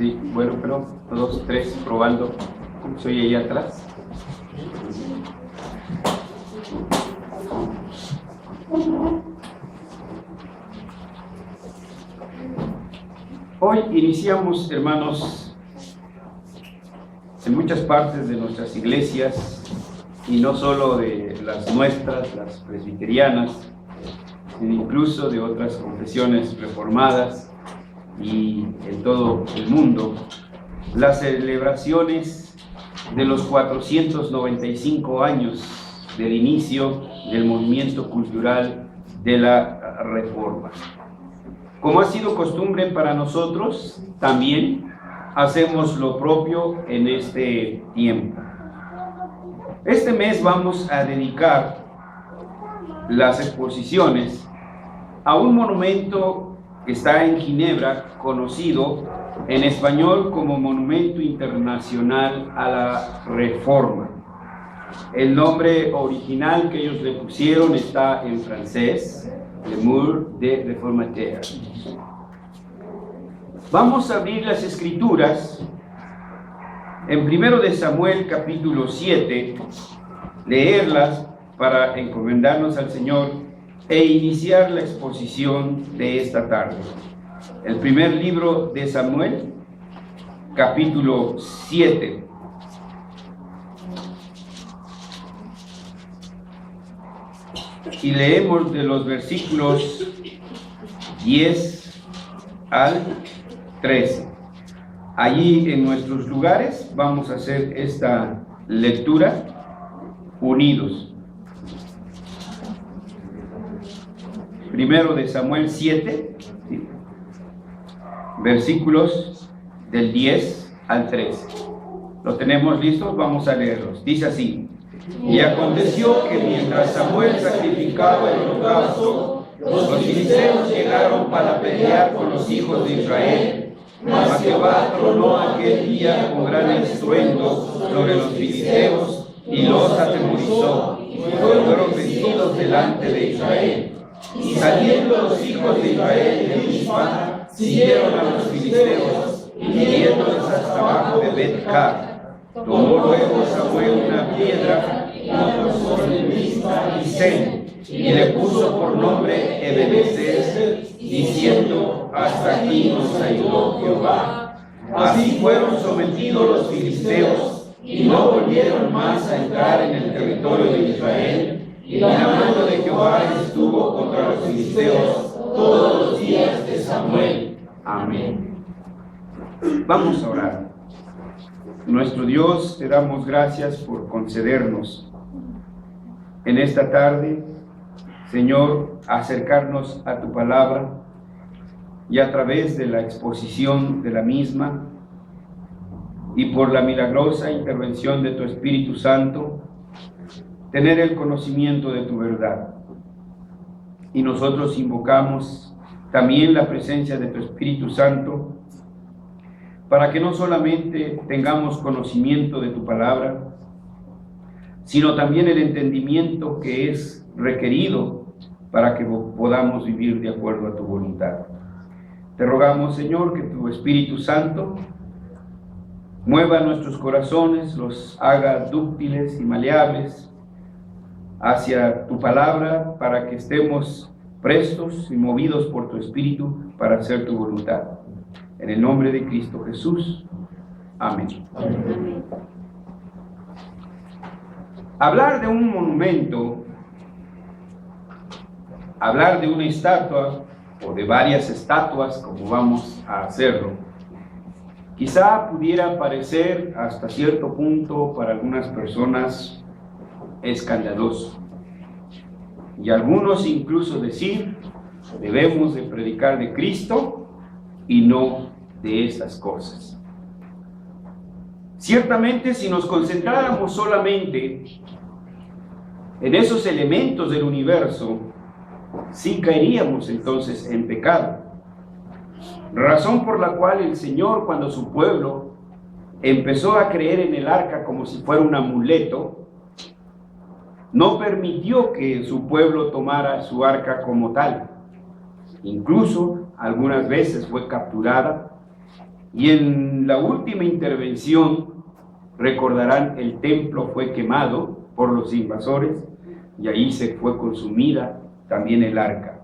Sí, bueno, pero 2, 3, probando. ¿Cómo soy ahí atrás? Hoy iniciamos, hermanos, en muchas partes de nuestras iglesias, y no solo de las nuestras, las presbiterianas, sino incluso de otras confesiones reformadas y en todo el mundo, las celebraciones de los 495 años del inicio del movimiento cultural de la Reforma. Como ha sido costumbre para nosotros, también hacemos lo propio en este tiempo. Este mes vamos a dedicar las exposiciones a un monumento que está en Ginebra, conocido en español como Monumento Internacional a la Reforma. El nombre original que ellos le pusieron está en francés, Le Mur des Réformateurs. Vamos a abrir las Escrituras en 1 de Samuel capítulo 7, leerlas para encomendarnos al Señor e iniciar la exposición de esta tarde. El primer libro de Samuel, capítulo 7. Y leemos de los versículos 10 al 13. Allí en nuestros lugares vamos a hacer esta lectura unidos. Primero de Samuel 7, ¿sí? Versículos del 10 al 13. ¿Lo tenemos listos? Vamos a leerlos. Dice así: Y aconteció que mientras Samuel sacrificaba el holocausto, los filisteos llegaron para pelear con los hijos de Israel. Mas Jehová tronó aquel día con gran estruendo sobre los filisteos y los atemorizó, y fueron vencidos delante de Israel. Y saliendo los hijos de Israel de Mizpa, siguieron a los filisteos, hiriéndoles hasta abajo de Bet-car. Tomó luego Samuel una piedra y la puso en Mizpa y Sen, y le puso por nombre Ebenezer, diciendo: hasta aquí nos ayudó Jehová. Así fueron sometidos los filisteos, y no volvieron más a entrar en el territorio de Israel, y la mano de Jehová estuvo contra los filisteos todos los días de Samuel. Amén. Vamos a orar. Nuestro Dios, te damos gracias por concedernos en esta tarde, Señor, acercarnos a tu palabra y a través de la exposición de la misma y por la milagrosa intervención de tu Espíritu Santo, tener el conocimiento de tu verdad. Y nosotros invocamos también la presencia de tu Espíritu Santo para que no solamente tengamos conocimiento de tu palabra, sino también el entendimiento que es requerido para que podamos vivir de acuerdo a tu voluntad. Te rogamos, Señor, que tu Espíritu Santo mueva nuestros corazones, los haga dúctiles y maleables hacia tu palabra, para que estemos prestos y movidos por tu Espíritu para hacer tu voluntad. En el nombre de Cristo Jesús. Amén. Amén. Hablar de un monumento, hablar de una estatua o de varias estatuas, como vamos a hacerlo, quizá pudiera parecer hasta cierto punto para algunas personas escandaloso, y algunos incluso decir: debemos de predicar de Cristo y no de estas cosas. Ciertamente, si nos concentráramos solamente en esos elementos del universo, sí caeríamos entonces en pecado. Razón por la cual el Señor, cuando su pueblo empezó a creer en el arca como si fuera un amuleto, no permitió que su pueblo tomara su arca como tal. Incluso algunas veces fue capturada Y en la última intervención, recordarán, el templo fue quemado por los invasores y ahí se fue consumida también el arca.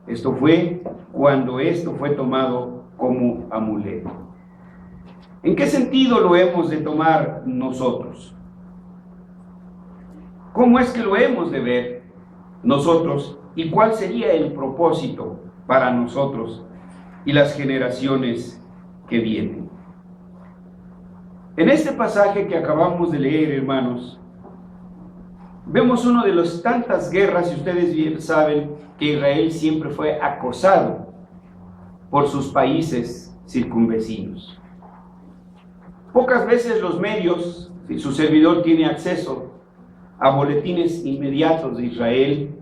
Esto fue cuando esto fue tomado como amuleto. ¿En qué sentido lo hemos de tomar nosotros? ¿Cómo es que lo hemos de ver nosotros? ¿Y cuál sería el propósito para nosotros y las generaciones que vienen? En este pasaje que acabamos de leer, hermanos, vemos una de las tantas guerras, y ustedes bien saben que Israel siempre fue acosado por sus países circunvecinos. Pocas veces los medios, si su servidor tiene acceso a boletines inmediatos de Israel,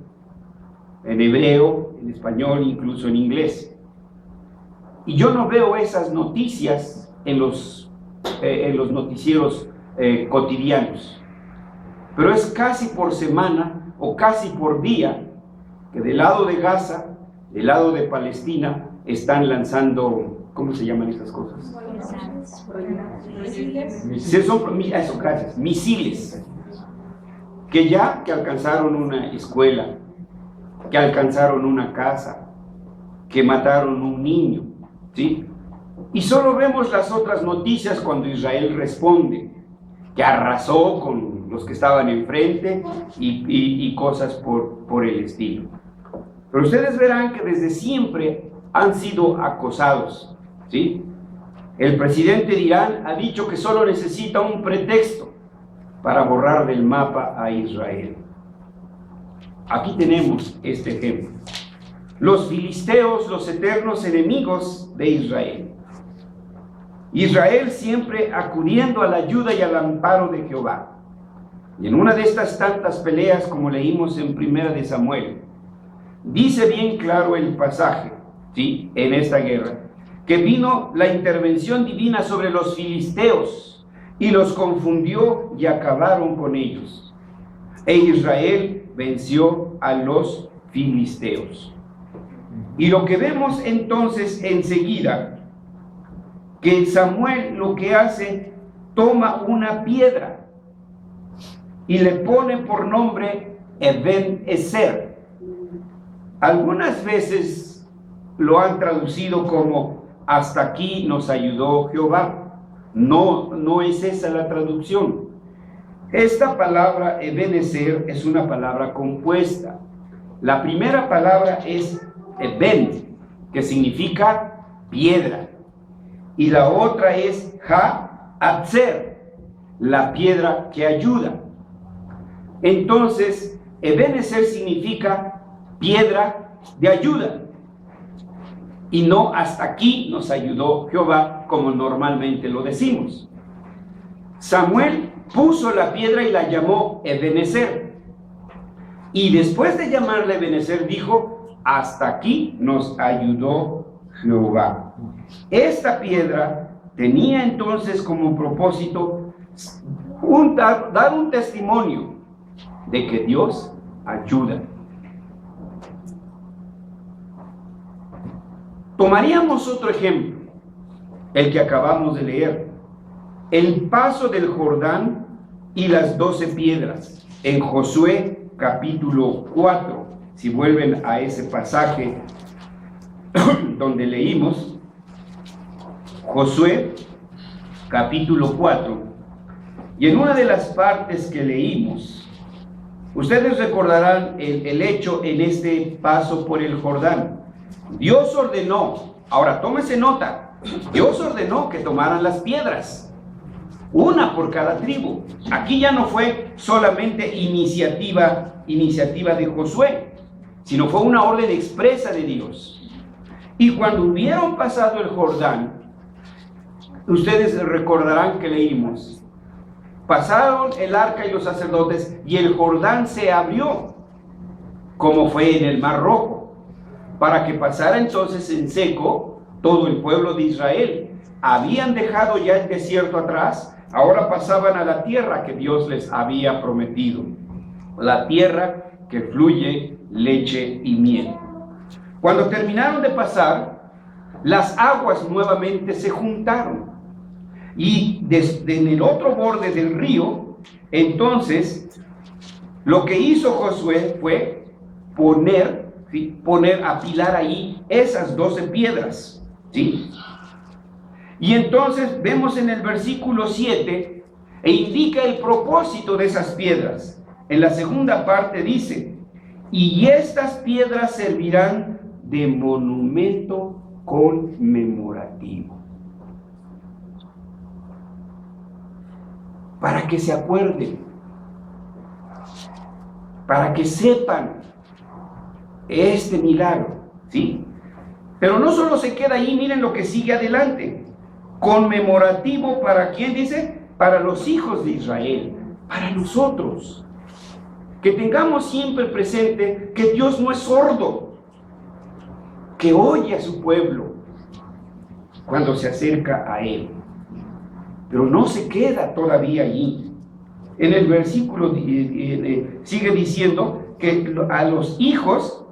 en hebreo, en español, incluso en inglés. Y yo no veo esas noticias en los noticieros cotidianos. Pero es casi por semana o casi por día que del lado de Gaza, del lado de Palestina, están lanzando, ¿cómo se llaman estas cosas? Misiles. Que alcanzaron una escuela, que alcanzaron una casa, que mataron un niño, ¿sí? Y solo vemos las otras noticias cuando Israel responde, que arrasó con los que estaban enfrente y cosas por el estilo. Pero ustedes verán que desde siempre han sido acosados, ¿sí? El presidente de Irán ha dicho que solo necesita un pretexto para borrar del mapa a Israel. Aquí tenemos este ejemplo. Los filisteos, los eternos enemigos de Israel. Israel siempre acudiendo a la ayuda y al amparo de Jehová. Y en una de estas tantas peleas, como leímos en 1 de Samuel, dice bien claro el pasaje, ¿sí?, en esta guerra, que vino la intervención divina sobre los filisteos, y los confundió y acabaron con ellos. E Israel venció a los filisteos. Y lo que vemos entonces enseguida, que Samuel lo que hace, toma una piedra y le pone por nombre Eben-Ezer. Algunas veces lo han traducido como hasta aquí nos ayudó Jehová. No es esa la traducción. Esta palabra Eben-Ezer es una palabra compuesta. La primera palabra es Eben, que significa piedra, y la otra es Ha-Atzer, la piedra que ayuda. Entonces, Eben-Ezer significa piedra de ayuda, y no hasta aquí nos ayudó Jehová, como normalmente lo decimos. Samuel puso la piedra y la llamó Eben-Ezer, y después de llamarla Eben-Ezer dijo, hasta aquí nos ayudó Jehová. Esta piedra tenía entonces como propósito dar un testimonio de que Dios ayuda. Tomaríamos otro ejemplo, el que acabamos de leer, el paso del Jordán y las 12 piedras, en Josué capítulo 4, si vuelven a ese pasaje donde leímos, Josué capítulo 4, y en una de las partes que leímos, ustedes recordarán el hecho en este paso por el Jordán. Dios ordenó, ahora tómese nota, Dios ordenó que tomaran las piedras, una por cada tribu. Aquí ya no fue solamente iniciativa de Josué, sino fue una orden expresa de Dios. Y cuando hubieron pasado el Jordán, ustedes recordarán que leímos, pasaron el arca y los sacerdotes, y el Jordán se abrió, como fue en el Mar Rojo, para que pasara entonces en seco todo el pueblo de Israel. Habían dejado ya el desierto atrás, ahora pasaban a la tierra que Dios les había prometido, la tierra que fluye leche y miel. Cuando terminaron de pasar, las aguas nuevamente se juntaron. Y desde en el otro borde del río, entonces, lo que hizo Josué fue apilar ahí esas 12 piedras, ¿sí? Y entonces vemos en el versículo 7, e indica el propósito de esas piedras. En la segunda parte dice, y estas piedras servirán de monumento conmemorativo. Para que se acuerden, para que sepan este milagro, ¿sí? Pero no solo se queda ahí, miren lo que sigue adelante. Conmemorativo, ¿para quién dice? Para los hijos de Israel, para nosotros. Que tengamos siempre presente que Dios no es sordo, que oye a su pueblo cuando se acerca a Él. Pero no se queda todavía allí. En el versículo sigue diciendo que a los hijos,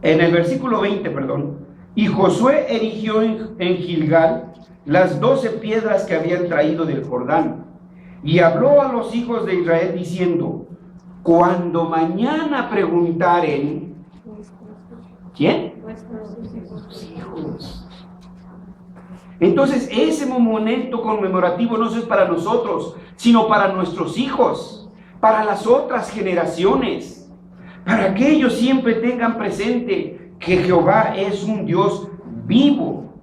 en el versículo 20, y Josué erigió en Gilgal las 12 piedras que habían traído del Jordán, y habló a los hijos de Israel diciendo, cuando mañana preguntaren, ¿quién? Sus hijos. Entonces ese momento conmemorativo no es para nosotros, sino para nuestros hijos, para las otras generaciones, para que ellos siempre tengan presente que Jehová es un Dios vivo.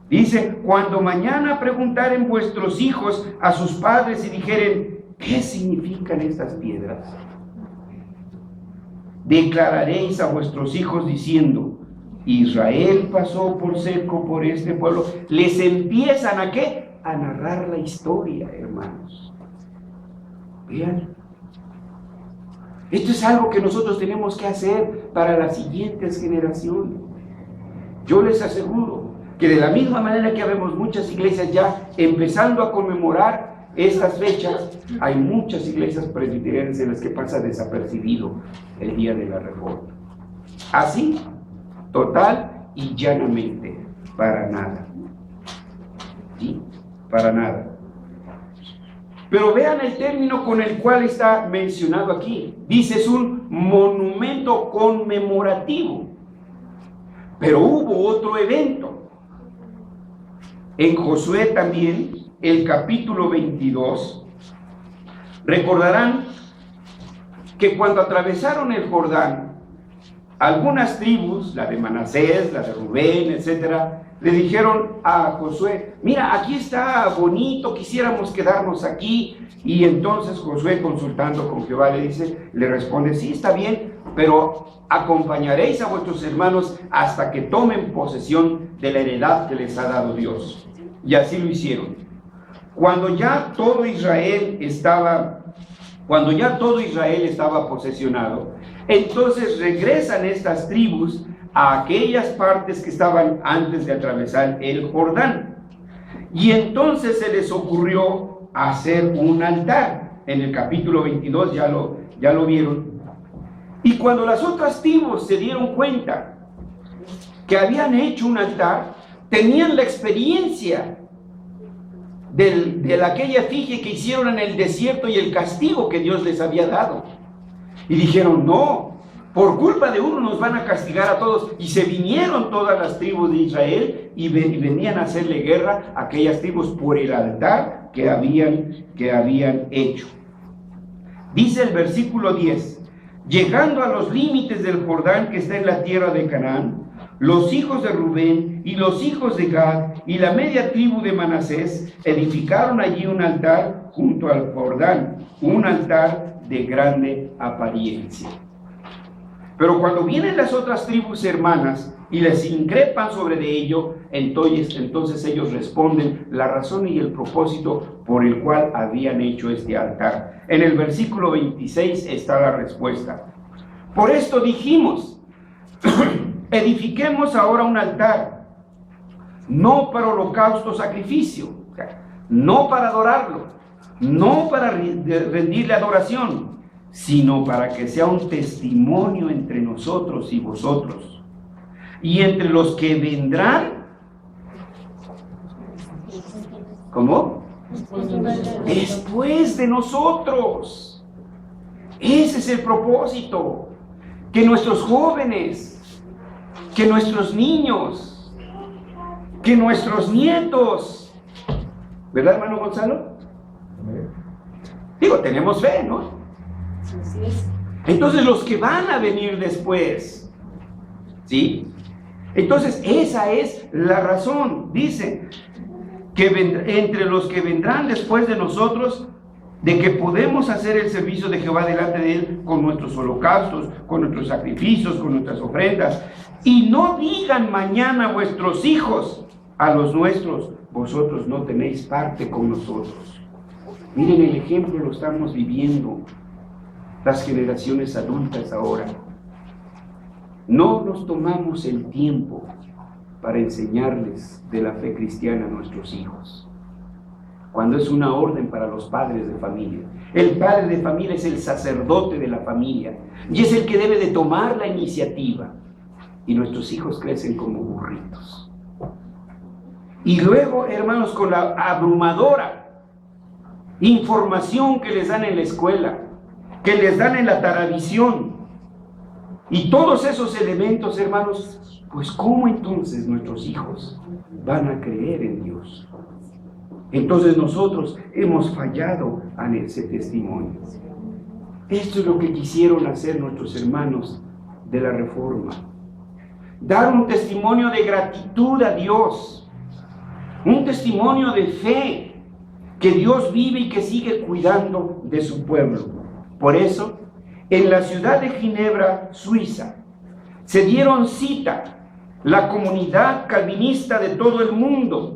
Dice, cuando mañana preguntaren vuestros hijos a sus padres y dijeren, ¿qué significan estas piedras? Declararéis a vuestros hijos diciendo, Israel pasó por seco por este pueblo. Les empiezan ¿a qué? A narrar la historia, hermanos. Vean. Esto es algo que nosotros tenemos que hacer para las siguientes generaciones. Yo les aseguro que de la misma manera que vemos muchas iglesias ya empezando a conmemorar estas fechas, hay muchas iglesias presbiterianas en las que pasa desapercibido el día de la Reforma. Así, total y llanamente, para nada. ¿Sí? Para nada. Pero vean el término con el cual está mencionado aquí. Dice, es un monumento conmemorativo. Pero hubo otro evento. En Josué también, el capítulo 22, recordarán que cuando atravesaron el Jordán, algunas tribus, la de Manasés, la de Rubén, etcétera, le dijeron a Josué, mira, aquí está bonito, quisiéramos quedarnos aquí. Y entonces Josué, consultando con Jehová, le responde, sí, está bien, pero acompañaréis a vuestros hermanos hasta que tomen posesión de la heredad que les ha dado Dios. Y así lo hicieron. Cuando ya todo Israel estaba posesionado, entonces regresan estas tribus a aquellas partes que estaban antes de atravesar el Jordán. Y entonces se les ocurrió hacer un altar. En el capítulo 22 ya lo vieron. Y cuando las otras tribus se dieron cuenta que habían hecho un altar, tenían la experiencia de aquella efigie que hicieron en el desierto y el castigo que Dios les había dado. Y dijeron, no, por culpa de uno nos van a castigar a todos. Y se vinieron todas las tribus de Israel y venían a hacerle guerra a aquellas tribus por el altar que habían hecho. Dice el versículo 10, llegando a los límites del Jordán que está en la tierra de Canaán, los hijos de Rubén y los hijos de Gad y la media tribu de Manasés edificaron allí un altar junto al Jordán, un altar de grande apariencia. Pero cuando vienen las otras tribus hermanas y les increpan sobre de ello, entonces ellos responden la razón y el propósito por el cual habían hecho este altar. En el versículo 26 está la respuesta. Por esto dijimos, edifiquemos ahora un altar, no para holocausto sacrificio, no para adorarlo, no para rendirle adoración, sino para que sea un testimonio entre nosotros y vosotros. y entre los que vendrán, ¿cómo? Después de nosotros. Ese es el propósito, que nuestros jóvenes, que nuestros niños, que nuestros nietos, ¿verdad, hermano Gonzalo? Digo, tenemos fe, ¿no? Entonces los que van a venir después, ¿sí? Entonces esa es la razón, dice, que entre los que vendrán después de nosotros, de que podemos hacer el servicio de Jehová delante de Él con nuestros holocaustos, con nuestros sacrificios, con nuestras ofrendas. Y no digan mañana vuestros hijos a los nuestros, vosotros no tenéis parte con nosotros. Miren, el ejemplo lo estamos viviendo las generaciones adultas ahora. No nos tomamos el tiempo para enseñarles de la fe cristiana a nuestros hijos, cuando es una orden para los padres de familia. El padre de familia es el sacerdote de la familia y es el que debe de tomar la iniciativa, y nuestros hijos crecen como burritos. Y luego, hermanos, con la abrumadora información que les dan en la escuela, que les dan en la taravisión, y todos esos elementos, hermanos, pues ¿cómo entonces nuestros hijos van a creer en Dios? Entonces nosotros hemos fallado en ese testimonio. Esto es lo que quisieron hacer nuestros hermanos de la Reforma: dar un testimonio de gratitud a Dios, un testimonio de fe, que Dios vive y que sigue cuidando de su pueblo. Por eso, en la ciudad de Ginebra, Suiza, se dieron cita la comunidad calvinista de todo el mundo,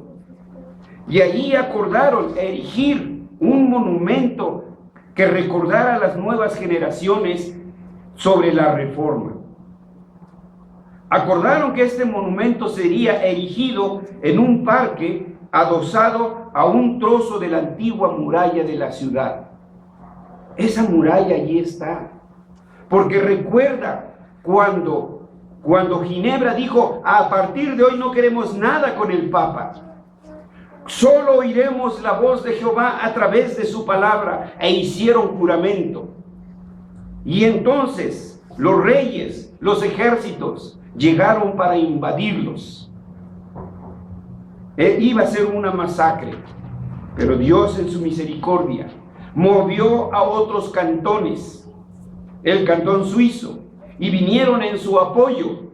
y allí acordaron erigir un monumento que recordara a las nuevas generaciones sobre la Reforma. Acordaron que este monumento sería erigido en un parque adosado a un trozo de la antigua muralla de la ciudad. Esa muralla allí está, porque recuerda cuando Ginebra dijo: a partir de hoy no queremos nada con el Papa, solo oiremos la voz de Jehová a través de su palabra, e hicieron juramento. Y entonces los reyes, los ejércitos llegaron para invadirlos. Iba a ser una masacre, pero Dios en su misericordia movió a otros cantones, el cantón suizo, y vinieron en su apoyo,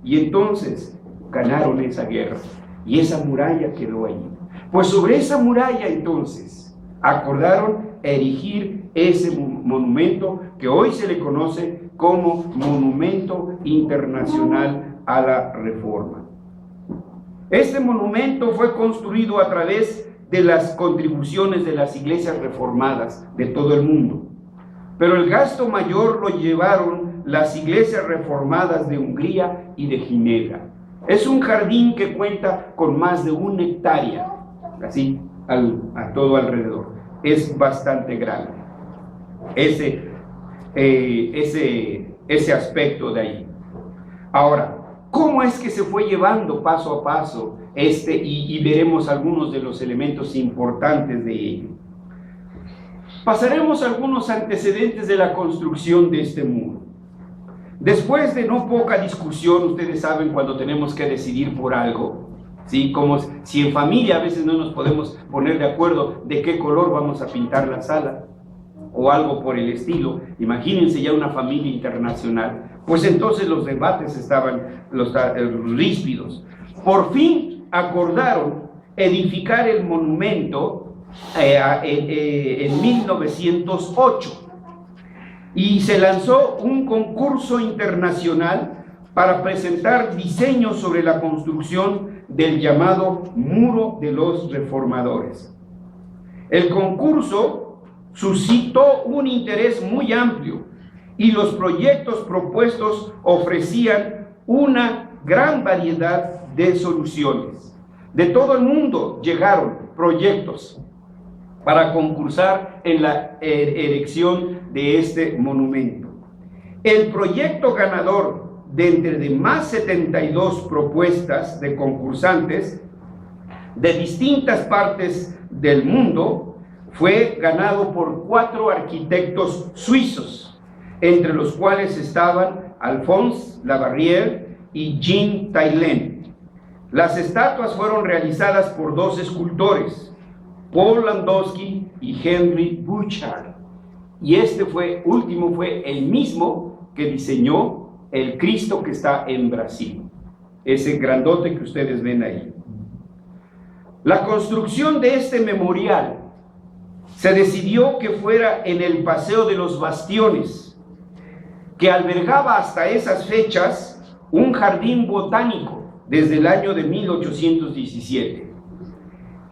y entonces ganaron esa guerra, y esa muralla quedó allí. Pues sobre esa muralla entonces acordaron erigir ese monumento que hoy se le conoce como Monumento Internacional a la Reforma. Este monumento fue construido a través de las contribuciones de las iglesias reformadas de todo el mundo, pero el gasto mayor lo llevaron las iglesias reformadas de Hungría y de Ginebra. Es un jardín que cuenta con más de 1 hectárea, así a todo alrededor. Es bastante grande ese aspecto de ahí. Ahora, ¿cómo es que se fue llevando paso a paso y veremos algunos de los elementos importantes de ello? Pasaremos algunos antecedentes de la construcción de este muro. Después de no poca discusión, ustedes saben, cuando tenemos que decidir por algo, ¿sí? Como si en familia a veces no nos podemos poner de acuerdo de qué color vamos a pintar la sala o algo por el estilo. Imagínense ya una familia internacional. Pues entonces los debates estaban ríspidos. Por fin acordaron edificar el monumento en 1908, y se lanzó un concurso internacional para presentar diseños sobre la construcción del llamado Muro de los Reformadores. El concurso suscitó un interés muy amplio, y los proyectos propuestos ofrecían una gran variedad de soluciones. De todo el mundo llegaron proyectos para concursar en la erección de este monumento. El proyecto ganador de entre de más 72 propuestas de concursantes de distintas partes del mundo, fue ganado por 4 arquitectos suizos, entre los cuales estaban Alphonse Labarrière y Jean Taillin. Las estatuas fueron realizadas por 2 escultores, Paul Landowski y Henry Burchard, y este último fue el mismo que diseñó el Cristo que está en Brasil, ese grandote que ustedes ven ahí. La construcción de este memorial se decidió que fuera en el Paseo de los Bastiones, que albergaba hasta esas fechas un jardín botánico desde el año de 1817.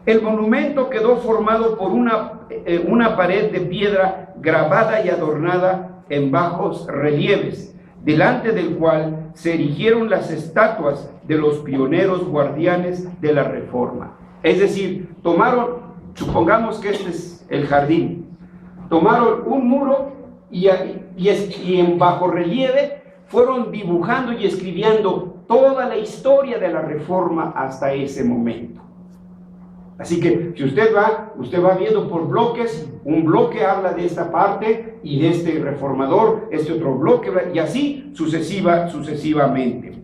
El monumento quedó formado por una pared de piedra grabada y adornada en bajos relieves, delante del cual se erigieron las estatuas de los pioneros guardianes de la Reforma. Es decir, supongamos que este es el jardín, tomaron un muro y en bajo relieve fueron dibujando y escribiendo toda la historia de la Reforma hasta ese momento. Así que si usted va viendo por bloques, un bloque habla de esta parte y de este reformador, este otro bloque, y así sucesivamente.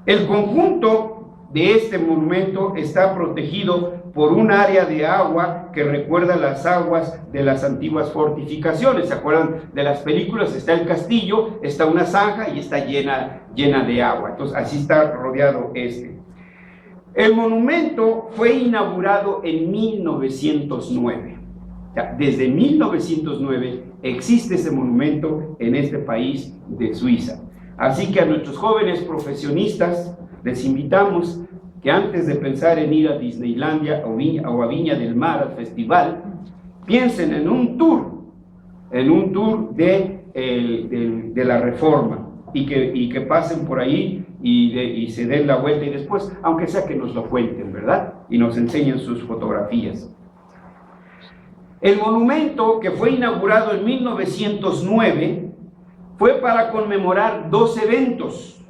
El conjunto de este monumento está protegido por un área de agua que recuerda las aguas de las antiguas fortificaciones. ¿Se acuerdan de las películas? Está el castillo, está una zanja y está llena de agua. Entonces así está rodeado este. El monumento fue inaugurado en 1909. Desde 1909 existe ese monumento en este país de Suiza. Así que a nuestros jóvenes profesionistas les invitamos que antes de pensar en ir a Disneylandia o a Viña del Mar, al festival, piensen en un tour de la Reforma y que pasen por ahí y se den la vuelta y después, aunque sea que nos lo cuenten, ¿verdad? Y nos enseñen sus fotografías. El monumento, que fue inaugurado en 1909, fue para conmemorar 2 eventos.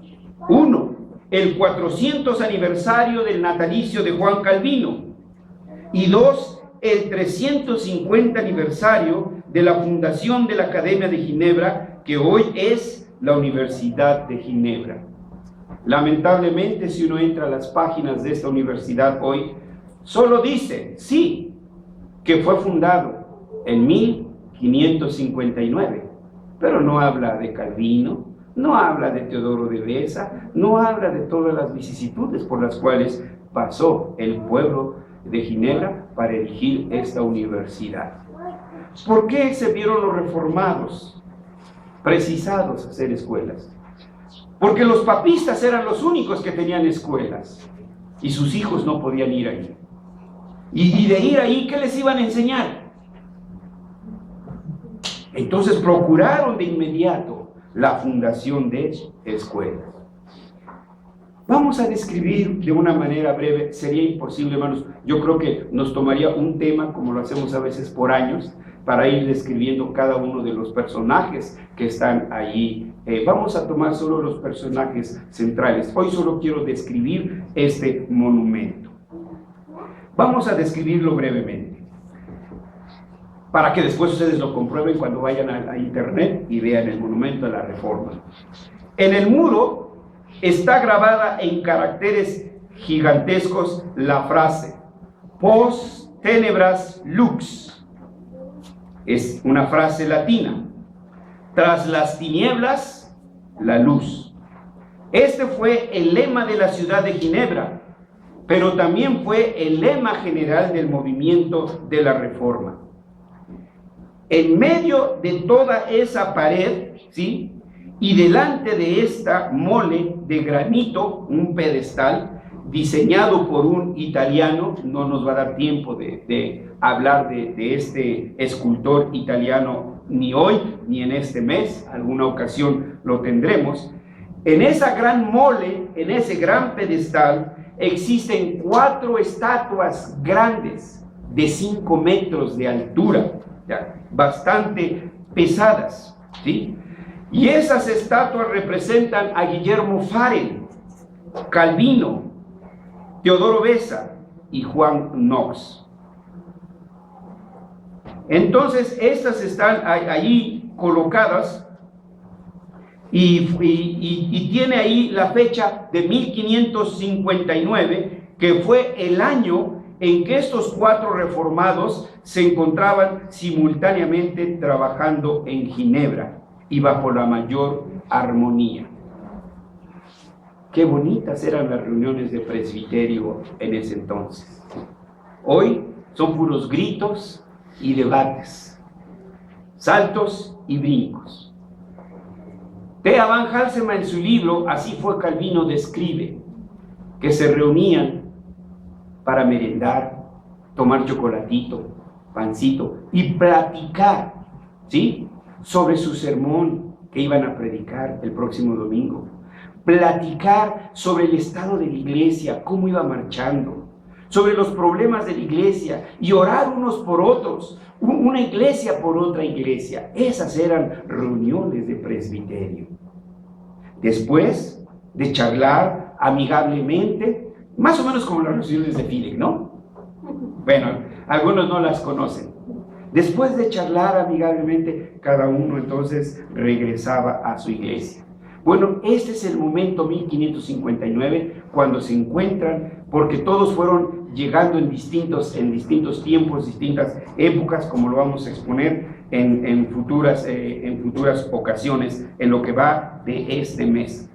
Uno, el 400 aniversario del natalicio de Juan Calvino. Y 2, el 350 aniversario de la fundación de la Academia de Ginebra, que hoy es la Universidad de Ginebra. Lamentablemente, si uno entra a las páginas de esta universidad hoy, solo dice, sí, que fue fundado en 1559, pero no habla de Calvino, no habla de Teodoro de Beza, no habla de todas las vicisitudes por las cuales pasó el pueblo de Ginebra para erigir esta universidad. ¿Por qué se vieron los reformados precisados a hacer escuelas? Porque los papistas eran los únicos que tenían escuelas y sus hijos no podían ir ahí. Y de ir ahí, ¿qué les iban a enseñar? Entonces procuraron de inmediato la fundación de escuelas. Vamos a describir de una manera breve, sería imposible, hermanos. Yo creo que nos tomaría un tema, como lo hacemos a veces por años, para ir describiendo cada uno de los personajes que están allí. Vamos a tomar solo los personajes centrales. Hoy solo quiero describir este monumento. Vamos a describirlo brevemente, para que después ustedes lo comprueben cuando vayan a internet y vean el monumento de la Reforma. En el muro está grabada en caracteres gigantescos la frase Post tenebras lux. Es una frase latina. Tras las tinieblas, la luz. Este fue el lema de la ciudad de Ginebra, pero también fue el lema general del movimiento de la Reforma. En medio de toda esa pared, ¿sí?, y delante de esta mole de granito, un pedestal diseñado por un italiano, no nos va a dar tiempo de hablar de este escultor italiano ni hoy, ni en este mes, alguna ocasión lo tendremos. En esa gran mole, en ese gran pedestal, existen 4 estatuas grandes de 5 metros de altura, bastante pesadas, ¿sí? Y esas estatuas representan a Guillermo Farel, Calvino, Teodoro Beza y Juan Knox. Entonces, estas están allí colocadas y tiene ahí la fecha de 1559, que fue el año en que estos 4 reformados se encontraban simultáneamente trabajando en Ginebra y bajo la mayor armonía. Qué bonitas eran las reuniones de presbiterio en ese entonces. Hoy son puros gritos y debates, saltos y brincos. Thea Van Halsema en su libro Así fue Calvino describe que se reunían para merendar, tomar chocolatito, pancito y platicar, ¿sí?, sobre su sermón que iban a predicar el próximo domingo. Platicar sobre el estado de la iglesia, cómo iba marchando, sobre los problemas de la iglesia y orar unos por otros, una iglesia por otra iglesia. Esas eran reuniones de presbiterio. Después de charlar amigablemente, más o menos como las reuniones de FIDEC, ¿no? Bueno, algunos no las conocen. Después de charlar amigablemente, cada uno entonces regresaba a su iglesia. Bueno, este es el momento 1559, cuando se encuentran, porque todos fueron llegando en distintos tiempos, distintas épocas, como lo vamos a exponer en futuras ocasiones, en lo que va de este mes.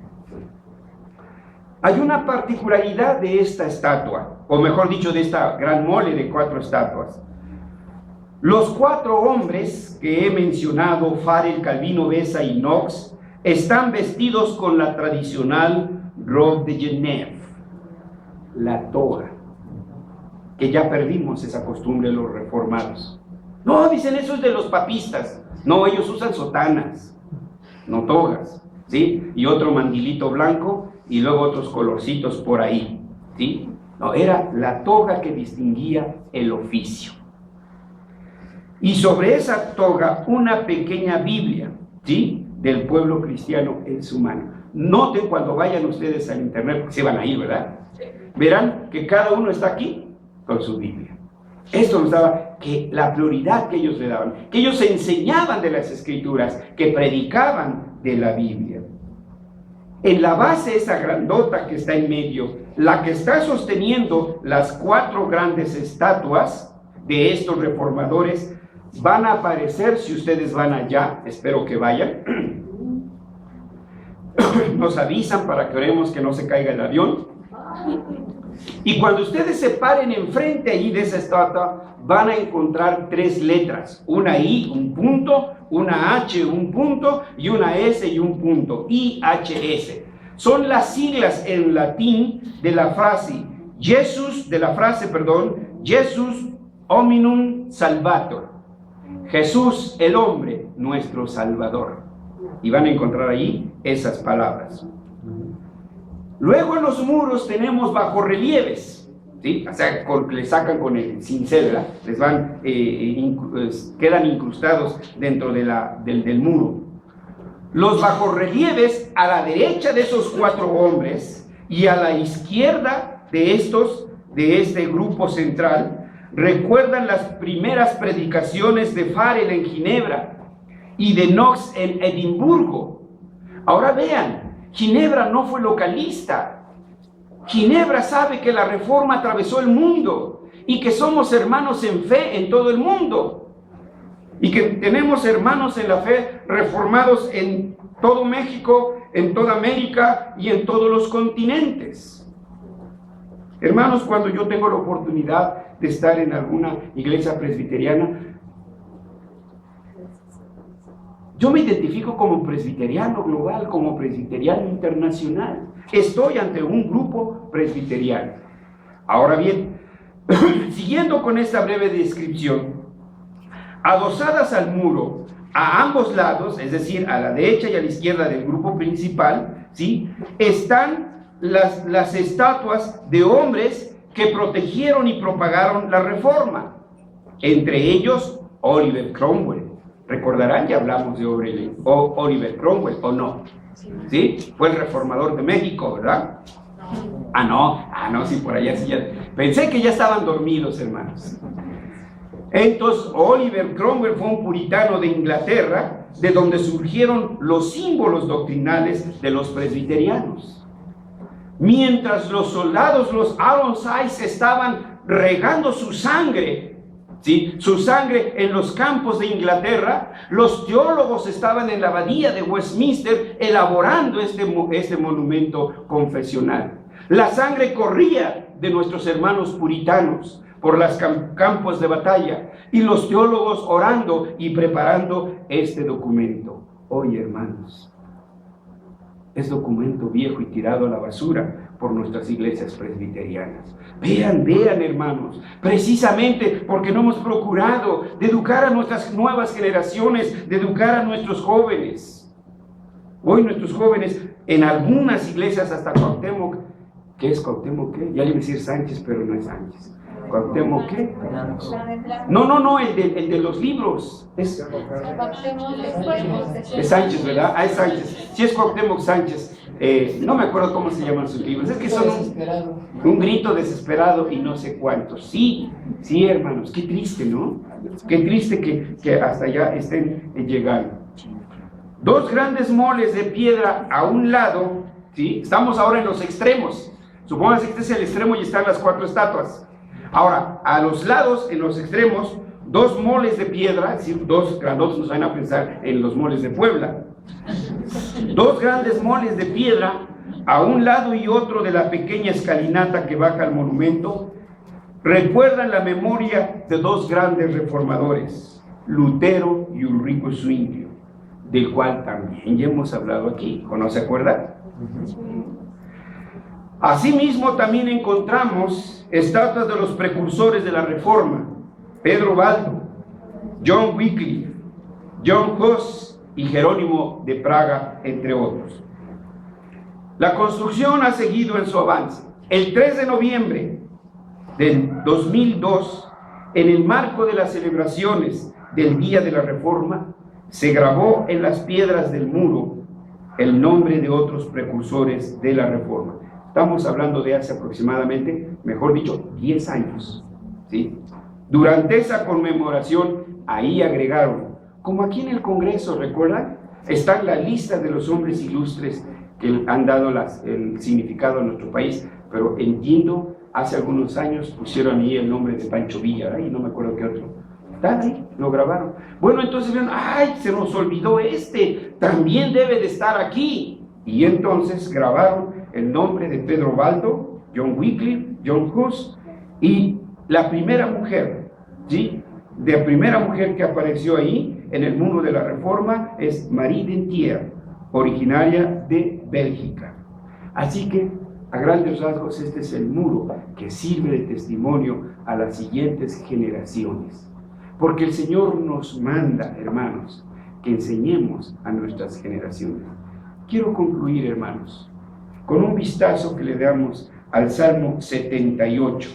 Hay una particularidad de esta estatua, o mejor dicho, de esta gran mole de 4 estatuas. Los 4 hombres que he mencionado, Farel, Calvino, Beza y Knox, están vestidos con la tradicional robe de Genève, la toga, que ya perdimos esa costumbre los reformados. No, dicen, eso es de los papistas. No, ellos usan sotanas, no togas, ¿sí? Y otro mandilito blanco y luego otros colorcitos por ahí, ¿sí? No, era la toga que distinguía el oficio. Y sobre esa toga una pequeña Biblia, ¿sí?, del pueblo cristiano en su mano. Noten cuando vayan ustedes al internet, porque se van a ir, ¿verdad? Verán que cada uno está aquí con su Biblia. Esto nos daba que la prioridad que ellos le daban, que ellos enseñaban de las Escrituras, que predicaban de la Biblia. En la base, esa grandota que está en medio, la que está sosteniendo las 4 grandes estatuas de estos reformadores, van a aparecer si ustedes van allá, espero que vayan. Nos avisan para que oremos que no se caiga el avión. Y cuando ustedes se paren enfrente allí de esa estatua, van a encontrar 3 letras, una I, un punto, una H, un punto, y una S y un punto, IHS. Son las siglas en latín de la frase Jesus hominum salvator. Jesús, el hombre, nuestro Salvador. Y van a encontrar ahí esas palabras. Luego en los muros tenemos bajorrelieves, ¿sí? O sea, le sacan con el cincel, ¿verdad? Les van, quedan incrustados dentro del muro. Los bajorrelieves a la derecha de esos 4 hombres y a la izquierda de este grupo central, recuerdan las primeras predicaciones de Farel en Ginebra y de Knox en Edimburgo. Ahora vean, Ginebra no fue localista. Ginebra sabe que la Reforma atravesó el mundo y que somos hermanos en fe en todo el mundo y que tenemos hermanos en la fe reformados en todo México, en toda América y en todos los continentes. Hermanos, cuando yo tengo la oportunidad de estar en alguna iglesia presbiteriana, yo me identifico como presbiteriano global, como presbiteriano internacional. Estoy ante un grupo presbiteriano. Ahora bien, siguiendo con esta breve descripción, adosadas al muro, a ambos lados, es decir, a la derecha y a la izquierda del grupo principal, ¿sí?, están las estatuas de hombres que protegieron y propagaron la Reforma, entre ellos Oliver Cromwell, Recordarán, ya hablamos de Oliver Cromwell, ¿o no? ¿Sí? Fue el reformador de México, ¿verdad? No, sí, por allá sí ya. Pensé que ya estaban dormidos, hermanos. Entonces, Oliver Cromwell fue un puritano de Inglaterra, de donde surgieron los símbolos doctrinales de los presbiterianos. Mientras los soldados, los Ironsides, estaban regando su sangre, ¿sí? Su sangre en los campos de Inglaterra, los teólogos estaban en la abadía de Westminster elaborando este monumento confesional. La sangre corría de nuestros hermanos puritanos por los campos de batalla, y los teólogos orando y preparando este documento. Hoy, hermanos, es documento viejo y tirado a la basura por nuestras iglesias presbiterianas. Vean, hermanos, precisamente porque no hemos procurado de educar a nuestras nuevas generaciones, de educar a nuestros jóvenes. Hoy nuestros jóvenes, en algunas iglesias, hasta Cuauhtémoc, ¿qué es Cuauhtémoc qué? Ya le iba a decir Sánchez, pero no es Sánchez. ¿Cuauhtémoc qué? No, el de los libros. Es Sánchez, ¿verdad? Es Sánchez. Sí, es Cuauhtémoc Sánchez. No me acuerdo cómo se llaman sus libros. Es que son un grito desesperado y no sé cuántos. Sí, hermanos, qué triste, ¿no? Qué triste que hasta allá estén llegando. Dos grandes moles de piedra a un lado, ¿sí? Estamos ahora en los extremos. Supónganse que este es el extremo y están las 4 estatuas. Ahora, a los lados, en los extremos, 2 moles de piedra, es decir, 2 grandotes, nos van a pensar en los moles de Puebla. 2 grandes moles de piedra a un lado y otro de la pequeña escalinata que baja al monumento, recuerdan la memoria de 2 grandes reformadores, Lutero y Ulrico Zwinglio, del cual también ya hemos hablado aquí, ¿no se acuerdan? Asimismo, también encontramos estatuas de los precursores de la Reforma, Pedro Baldo, John Wycliffe, John Hus y Jerónimo de Praga, entre otros. La construcción ha seguido en su avance. El 3 de noviembre del 2002, en el marco de las celebraciones del Día de la Reforma, se grabó en las piedras del muro el nombre de otros precursores de la Reforma. Estamos hablando de hace aproximadamente, mejor dicho, 10 años, ¿sí? Durante esa conmemoración, ahí agregaron, como aquí en el Congreso, ¿recuerdan? Está la lista de los hombres ilustres que han dado el significado a nuestro país, pero entiendo, hace algunos años pusieron ahí el nombre de Pancho Villa, y no me acuerdo qué otro. Están ahí, lo grabaron. Bueno, entonces vieron, se nos olvidó también debe de estar aquí. Y entonces grabaron el nombre de Pedro Baldo, John Wycliffe, John Hus, y la primera mujer, ¿sí? La primera mujer que apareció ahí en el muro de la Reforma es Marie Dentier, originaria de Bélgica. Así que, a grandes rasgos, este es el muro que sirve de testimonio a las siguientes generaciones. Porque el Señor nos manda, hermanos, que enseñemos a nuestras generaciones. Quiero concluir, hermanos, con un vistazo que le damos al Salmo 78.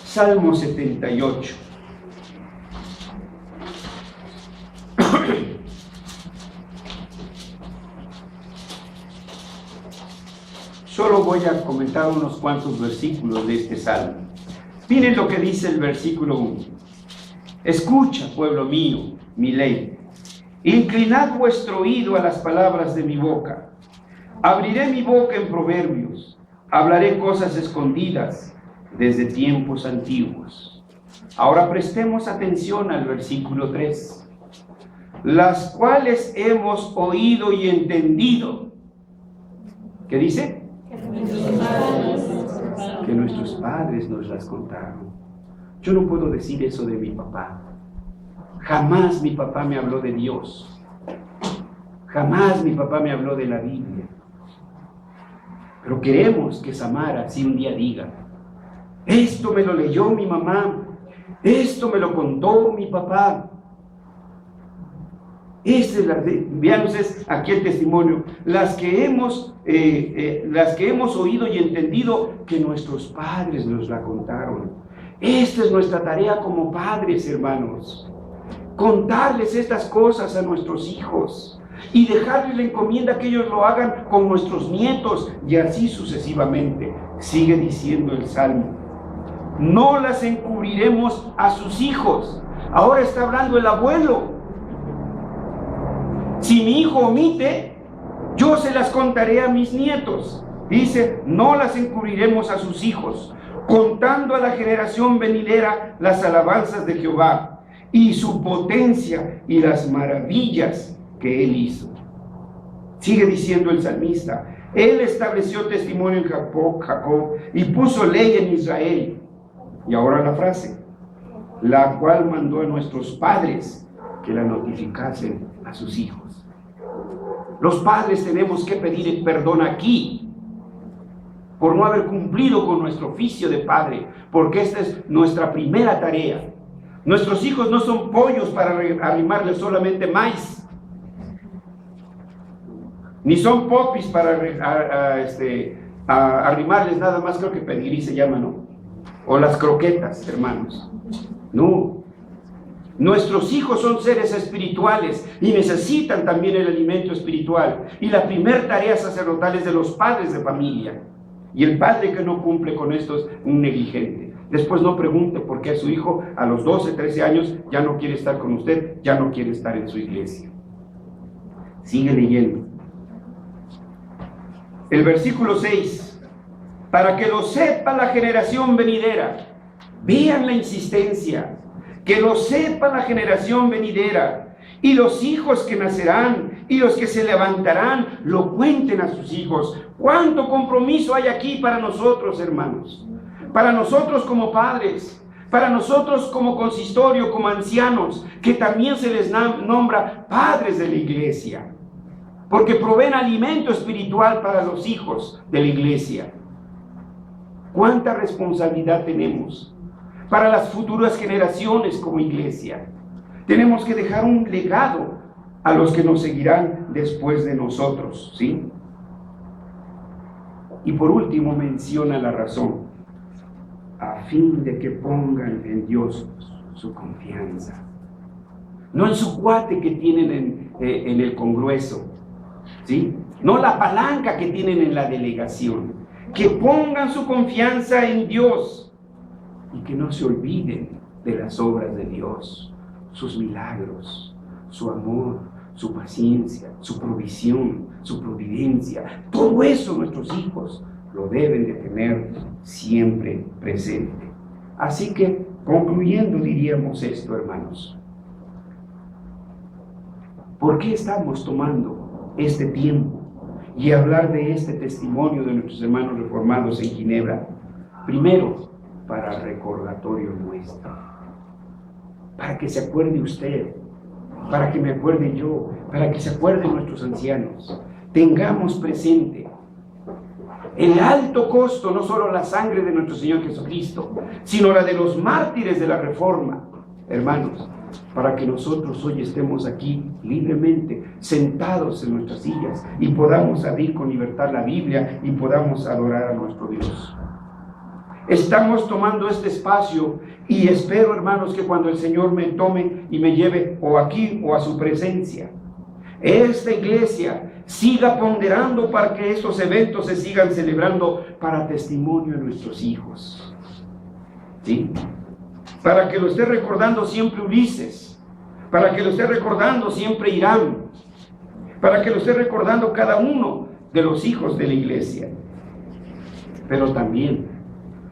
Salmo 78. Solo voy a comentar unos cuantos versículos de este salmo. Miren lo que dice el versículo 1. Escucha, pueblo mío, mi ley. Inclinad vuestro oído a las palabras de mi boca. Abriré mi boca en proverbios. Hablaré cosas escondidas desde tiempos antiguos. Ahora prestemos atención al versículo 3. Las cuales hemos oído y entendido. ¿Qué dice? Que nuestros padres nos las contaron. Yo no puedo decir eso de mi papá. Jamás mi papá me habló de Dios. Jamás mi papá me habló de la Biblia. Pero queremos que Samara si un día diga, esto me lo leyó mi mamá, esto me lo contó mi papá. Vean ustedes aquí el testimonio, las que hemos oído y entendido que nuestros padres nos la contaron, Esta es nuestra tarea como padres, hermanos. Contarles estas cosas a nuestros hijos y dejarles la encomienda que ellos lo hagan con nuestros nietos y así sucesivamente. Sigue diciendo el Salmo: no las encubriremos a sus hijos. Ahora está hablando el abuelo. Si mi hijo omite, yo se las contaré a mis nietos. Dice: no las encubriremos a sus hijos, contando a la generación venidera las alabanzas de Jehová y su potencia y las maravillas que él hizo. Sigue diciendo el salmista: él estableció testimonio en Jacob y puso ley en Israel. Y ahora la frase: la cual mandó a nuestros padres que la notificasen a sus hijos. Los padres tenemos que pedir perdón aquí por no haber cumplido con nuestro oficio de padre, porque esta es nuestra primera tarea. Nuestros hijos no son pollos para arrimarles solamente maíz, ni son popis para arrimarles nada más, creo que pedigrí se llama, ¿no? O las croquetas, hermanos. No. Nuestros hijos son seres espirituales y necesitan también el alimento espiritual. Y la primera tarea sacerdotal es de los padres de familia. Y el padre que no cumple con esto es un negligente. Después no pregunte por qué a su hijo a los 12, 13 años ya no quiere estar con usted, ya no quiere estar en su iglesia. Sigue leyendo. El versículo 6: para que lo sepa la generación venidera. Vean la insistencia. Que lo sepa la generación venidera, y los hijos que nacerán, y los que se levantarán, lo cuenten a sus hijos. ¿Cuánto compromiso hay aquí para nosotros, hermanos? Para nosotros como padres, para nosotros como consistorio, como ancianos, que también se les nombra padres de la iglesia, porque proveen alimento espiritual para los hijos de la iglesia. ¿Cuánta responsabilidad tenemos para las futuras generaciones como iglesia? Tenemos que dejar un legado a los que nos seguirán después de nosotros, ¿sí? Y por último menciona la razón: a fin de que pongan en Dios su confianza, no en su cuate que tienen en el Congreso, ¿sí? No la palanca que tienen en la delegación. Que pongan su confianza en Dios y que no se olviden de las obras de Dios, sus milagros, su amor, su paciencia, su provisión, su providencia. Todo eso nuestros hijos lo deben de tener siempre presente. Así que, concluyendo, diríamos esto, hermanos: ¿por qué estamos tomando este tiempo y hablar de este testimonio de nuestros hermanos reformados en Ginebra? Primero, para recordatorio nuestro, para que se acuerde usted, para que me acuerde yo, para que se acuerden nuestros ancianos. Tengamos presente el alto costo, no solo la sangre de nuestro Señor Jesucristo, sino la de los mártires de la Reforma, hermanos, para que nosotros hoy estemos aquí libremente, sentados en nuestras sillas, y podamos abrir con libertad la Biblia y podamos adorar a nuestro Dios. Estamos tomando este espacio y espero, hermanos, que cuando el Señor me tome y me lleve o aquí o a su presencia, esta iglesia siga ponderando para que estos eventos se sigan celebrando para testimonio de nuestros hijos, ¿sí? Para que lo esté recordando siempre Ulises, para que lo esté recordando siempre Irán, para que lo esté recordando cada uno de los hijos de la iglesia. Pero también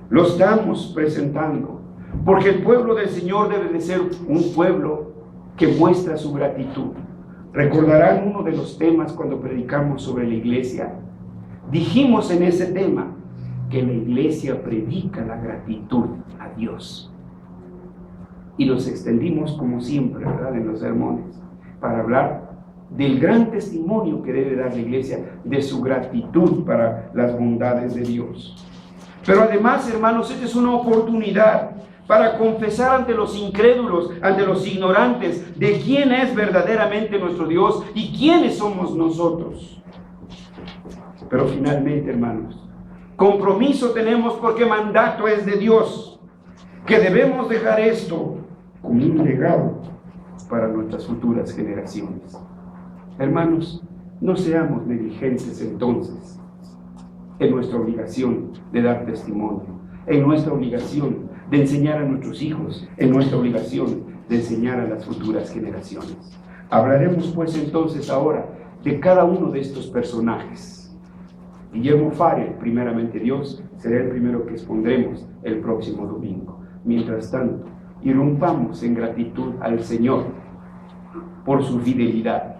lo estamos presentando porque el pueblo del Señor debe de ser un pueblo que muestra su gratitud. Recordarán uno de los temas cuando predicamos sobre la iglesia. Dijimos en ese tema que la iglesia predica la gratitud a Dios. Y nos extendimos como siempre, ¿verdad?, en los sermones, para hablar del gran testimonio que debe dar la iglesia, de su gratitud para las bondades de Dios. Pero además, hermanos, esta es una oportunidad para confesar ante los incrédulos, ante los ignorantes, de quién es verdaderamente nuestro Dios y quiénes somos nosotros. Pero finalmente, hermanos, compromiso tenemos porque mandato es de Dios, que debemos dejar esto como un legado para nuestras futuras generaciones. Hermanos, no seamos negligentes entonces en nuestra obligación de dar testimonio, en nuestra obligación de enseñar a nuestros hijos, en nuestra obligación de enseñar a las futuras generaciones. Hablaremos pues entonces ahora de cada uno de estos personajes. Guillermo Farel, primeramente Dios, será el primero que expondremos el próximo domingo. Mientras tanto, irrumpamos en gratitud al Señor por su fidelidad,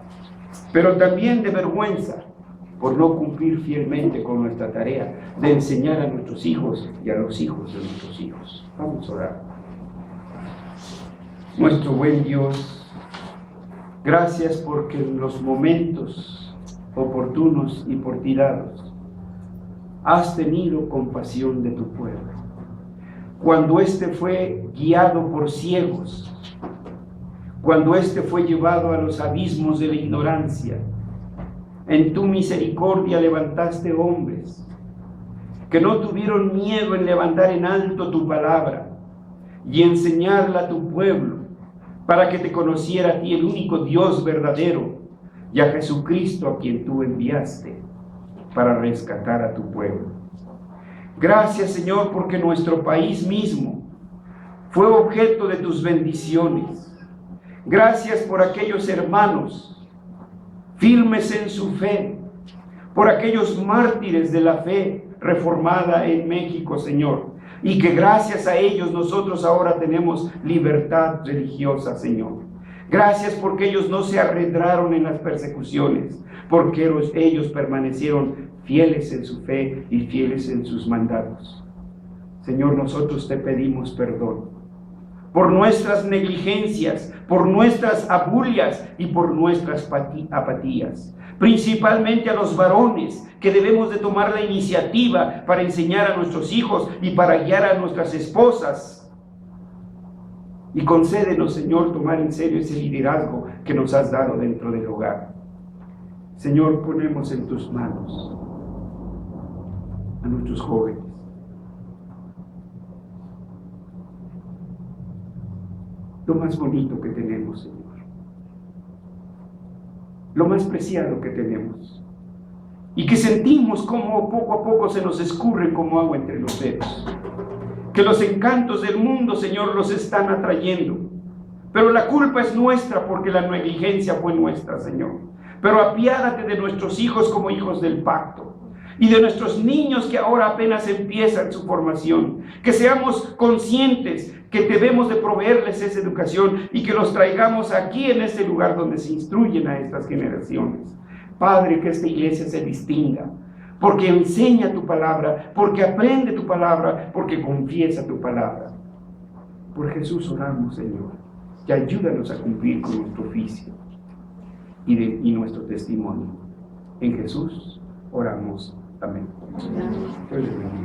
pero también de vergüenza por no cumplir fielmente con nuestra tarea de enseñar a nuestros hijos y a los hijos de nuestros hijos. Vamos a orar. Nuestro buen Dios, gracias porque en los momentos oportunos y por ti dados has tenido compasión de tu pueblo. Cuando éste fue guiado por ciegos, cuando éste fue llevado a los abismos de la ignorancia, en tu misericordia levantaste hombres que no tuvieron miedo en levantar en alto tu palabra y enseñarla a tu pueblo para que te conociera a ti, el único Dios verdadero, y a Jesucristo a quien tú enviaste para rescatar a tu pueblo. Gracias, Señor, porque nuestro país mismo fue objeto de tus bendiciones. Gracias por aquellos hermanos firmes en su fe, por aquellos mártires de la fe reformada en México, Señor, y que gracias a ellos nosotros ahora tenemos libertad religiosa, Señor. Gracias porque ellos no se arredraron en las persecuciones, porque ellos permanecieron fieles en su fe y fieles en sus mandatos. Señor, nosotros te pedimos perdón por nuestras negligencias, por nuestras abulias y por nuestras apatías. Principalmente a los varones, que debemos de tomar la iniciativa para enseñar a nuestros hijos y para guiar a nuestras esposas. Y concédenos, Señor, tomar en serio ese liderazgo que nos has dado dentro del hogar. Señor, ponemos en tus manos a nuestros jóvenes. Lo más bonito que tenemos, Señor. Lo más preciado que tenemos. Y que sentimos como poco a poco se nos escurre como agua entre los dedos. Que los encantos del mundo, Señor, los están atrayendo. Pero la culpa es nuestra porque la negligencia fue nuestra, Señor. Pero apiádate de nuestros hijos como hijos del pacto. Y de nuestros niños que ahora apenas empiezan su formación. Que seamos conscientes que debemos de proveerles esa educación y que los traigamos aquí en este lugar donde se instruyen a estas generaciones. Padre, que esta iglesia se distinga, porque enseña tu palabra, porque aprende tu palabra, porque confiesa tu palabra. Por Jesús oramos, Señor, y ayúdanos a cumplir con nuestro oficio y nuestro testimonio. En Jesús oramos. Amén. Amén.